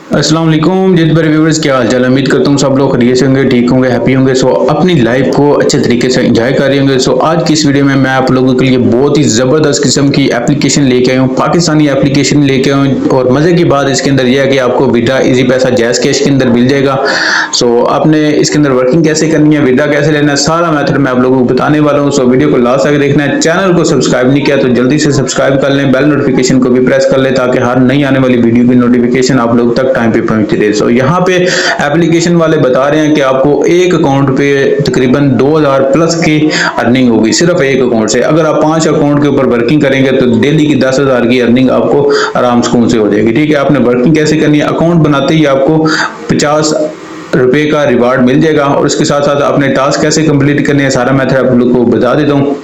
अस्सलाम वालेकुम जित बड़े व्यूअर्स, क्या हाल चाल। उम्मीद करता हूँ सब लोग खैरियत से होंगे, ठीक होंगे, हैप्पी होंगे। सो अपनी लाइफ को अच्छे तरीके से एंजॉय कर रहे होंगे। सो आज की इस वीडियो में मैं आप लोगों के लिए बहुत ही ज़बरदस्त किस्म की एप्लीकेशन लेके आया हूँ, पाकिस्तानी एप्लीकेशन लेके आया हूँ। और मज़े की बात इसके अंदर यह है कि आपको विड्रा इजी पैसा जैज़ कैश के अंदर मिल जाएगा। सो आपने इसके अंदर वर्किंग कैसे करनी है, विड्रा कैसे लेना है, सारा मेथड मैं आप लोगों को बताने वाला हूँ। सो वीडियो को लास्ट तक देखना है। चैनल को सब्सक्राइब नहीं किया तो जल्दी से सब्सक्राइब कर लें, बेल नोटिफिकेशन को भी प्रेस कर लें ताकि हर नई आने वाली वीडियो की नोटिफिकेशन आप लोग तक टाइम पे पहुंचती रहे। सो यहाँ पे एप्लीकेशन वाले बता रहे हैं कि आपको एक अकाउंट पे तकरीबन 2000 प्लस की अर्निंग होगी सिर्फ एक अकाउंट से। अगर आप 5 अकाउंट के ऊपर वर्किंग करेंगे तो डेली की 10,000 की अर्निंग आपको आराम सुकून से हो जाएगी। ठीक है, आपने वर्किंग कैसे करनी है, अकाउंट बनाते ही आपको 50 रुपए का रिवार्ड मिल जाएगा। और उसके साथ साथ आपने टास्क कैसे कंप्लीट करने हैं सारा मेथड आप लोग को बता देता हूँ।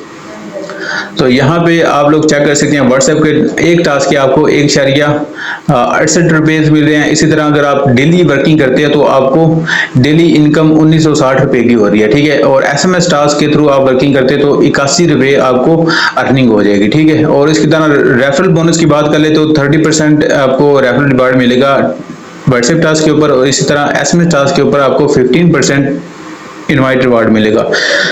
तो यहाँ पे आप लोग चेक कर सकते हैं व्हाट्सएप के एक टास्क के आपको 1.68 रुपए मिल रहे हैं। इसी तरह अगर आप डेली वर्किंग करते हैं तो आपको डेली इनकम 1960 रुपए की हो रही है। ठीक है, और एसएमएस टास्क के थ्रू आप वर्किंग करते हैं तो 81 रुपए आपको अर्निंग हो जाएगी। ठीक है, और इसकी तरह रेफरल बोनस की बात कर ले तो 30% आपको रेफरल रिवार्ड मिलेगा व्हाट्सएप टास्क के ऊपर। और इसी तरह एसएमएस टास्क के ऊपर आपको 15% इनवाइट रिवार्ड मिलेगा।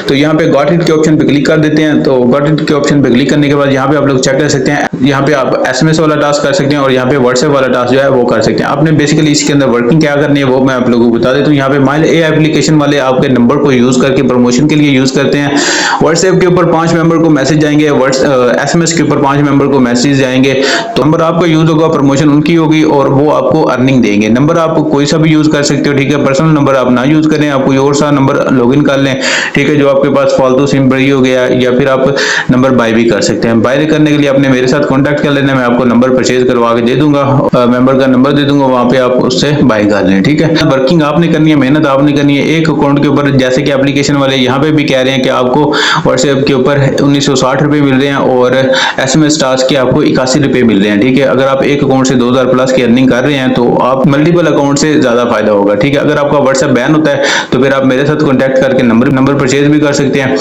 तो यहाँ पे गॉट इट के ऑप्शन पे क्लिक कर देते हैं। तो गॉट इट के ऑप्शन पे क्लिक करने के बाद यहाँ पे आप लोग चेक कर सकते हैं, यहाँ पे आप एसएमएस वाला टास्क कर सकते हैं और यहाँ पे व्हाट्सएप वाला टास्क जो है वो कर सकते हैं। आपने बेसिकली इसके अंदर वर्किंग क्या करनी है वो मैं आप लोगों को बता देता हूँ। यहाँ पे माइल ए एप्लीकेशन वाले आपके नंबर को यूज करके प्रमोशन के लिए यूज करते हैं। व्हाट्सएप के ऊपर 5 मेंबर को मैसेज जाएंगे, एसएमएस के ऊपर 5 मेंबर को मैसेज जाएंगे। तो नंबर आपका यूज होगा, प्रमोशन उनकी होगी और वो आपको अर्निंग देंगे। नंबर आप कोई सा भी यूज कर सकते हो। ठीक है, पर्सनल नंबर आप ना यूज करें, आप कोई और सा नंबर लॉगिन कर लें। ठीक है, जो आपके पास फालतू सिम बड़ी हो गया, या फिर आप नंबर बाय भी कर सकते हैं। बाय करने के लिए आपने मेरे साथ कांटेक्ट कर लेना, मैं आपको नंबर परचेज करवा के दे दूंगा, मेंबर का नंबर दे दूंगा, वहां पे आप उससे बाय कर लें। ठीक है, वर्किंग आपने करनी है, मेहनत आपने करनी है एक अकाउंट के ऊपर। जैसे कि एप्लीकेशन वाले यहाँ पे भी कह रहे हैं कि आपको व्हाट्सएप के ऊपर 1960 रुपए मिल रहे हैं और एसएमएस टास्क के आपको 81 रुपए मिल रहे हैं। ठीक है, अगर आप एक अकाउंट से 2000 प्लस की अर्निंग कर रहे हैं तो आप मल्टीपल अकाउंट से ज्यादा फायदा होगा। ठीक है, अगर आपका व्हाट्सएप बैन होता है तो फिर आप मेरे साथ कॉन्टेक्ट करके नंबर परचेज भी कर सकते हैं।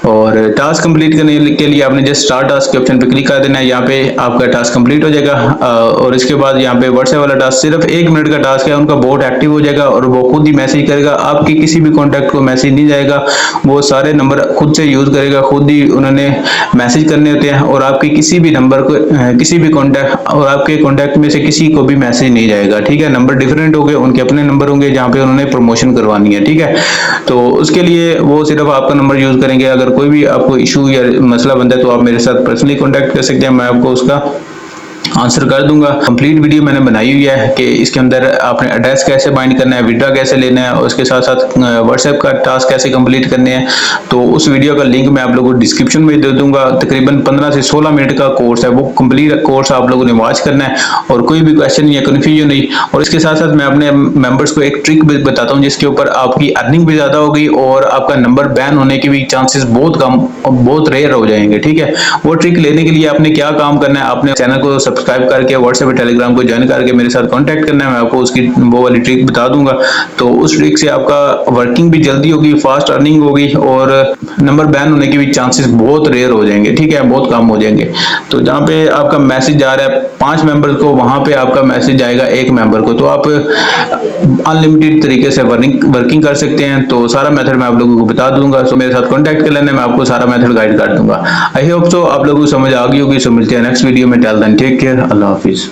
और टास्क कंप्लीट करने के लिए आपने जस्ट स्टार्ट टास्क के ऑप्शन पे क्लिक कर देना है, यहाँ पे आपका टास्क कंप्लीट हो जाएगा। और इसके बाद यहाँ पे व्हाट्सएप वाला टास्क सिर्फ 1 मिनट का टास्क है, उनका बोट एक्टिव हो जाएगा और वो खुद ही मैसेज करेगा, आपके किसी भी कॉन्टैक्ट को मैसेज नहीं जाएगा। वो सारे नंबर खुद से यूज करेगा, खुद ही उन्होंने मैसेज करने होते हैं और आपके किसी भी नंबर को किसी भी कॉन्टैक्ट और आपके कॉन्टैक्ट में से किसी को भी मैसेज नहीं जाएगा। ठीक है, नंबर डिफरेंट होंगे, उनके अपने नंबर होंगे जहाँ पे उन्होंने प्रमोशन करवानी है। ठीक है, तो उसके लिए वो सिर्फ आपका नंबर यूज करेंगे। अगर कोई भी आपको इशू या मसला बनता है तो आप मेरे साथ पर्सनली कांटेक्ट कर सकते हैं, मैं आपको उसका आंसर कर दूंगा। कंप्लीट वीडियो मैंने बनाई हुई है कि इसके अंदर आपने एड्रेस कैसे बाइंड करना है, विड्रा कैसे लेना है और उसके साथ साथ व्हाट्सएप का टास्क कैसे कंप्लीट करने हैं। तो उस वीडियो का लिंक मैं आप लोगों को डिस्क्रिप्शन में दे दूंगा। तकरीबन 15 से 16 मिनट का कोर्स है, वो कंप्लीट कोर्स आप लोगों ने वॉच करना है और कोई भी क्वेश्चन या कंफ्यूजन नहीं। और इसके साथ साथ मैं अपने मेंबर्स को एक ट्रिक बताता हूँ जिसके ऊपर आपकी अर्निंग भी ज्यादा होगी और आपका नंबर बैन होने के भी चांसेस बहुत कम और बहुत रेयर हो जाएंगे। ठीक है, वो ट्रिक लेने के लिए आपने क्या काम करना है, आपने चैनल को सब्सक्राइब करके व्हाट्सएप टेलीग्राम को ज्वाइन करके मेरे साथ कांटेक्ट करना है, मैं आपको उसकी वो वाली ट्रिक बता दूंगा। तो उस ट्रिक से आपका वर्किंग भी जल्दी होगी, फास्ट अर्निंग होगी और नंबर बैन होने के भी चांसेस बहुत रेयर हो जाएंगे। ठीक है, बहुत कम हो जाएंगे। तो जहाँ पे आपका मैसेज जा रहा है 5 मेंबर को, वहां पे आपका मैसेज जाएगा 1 मेंबर को। तो आप अनलिमिटेड तरीके से वर्किंग कर सकते हैं। तो सारा मेथड मैं आप लोगों को बता दूंगा, तो मेरे साथ कांटेक्ट कर लेना, मैं आपको सारा मेथड गाइड कर दूंगा। आई होप सो आप लोगों को समझ आ गई होगी। सो मिलते हैं नेक्स्ट वीडियो में। टिल देन टेक केयर, अल्लाह हाफिज।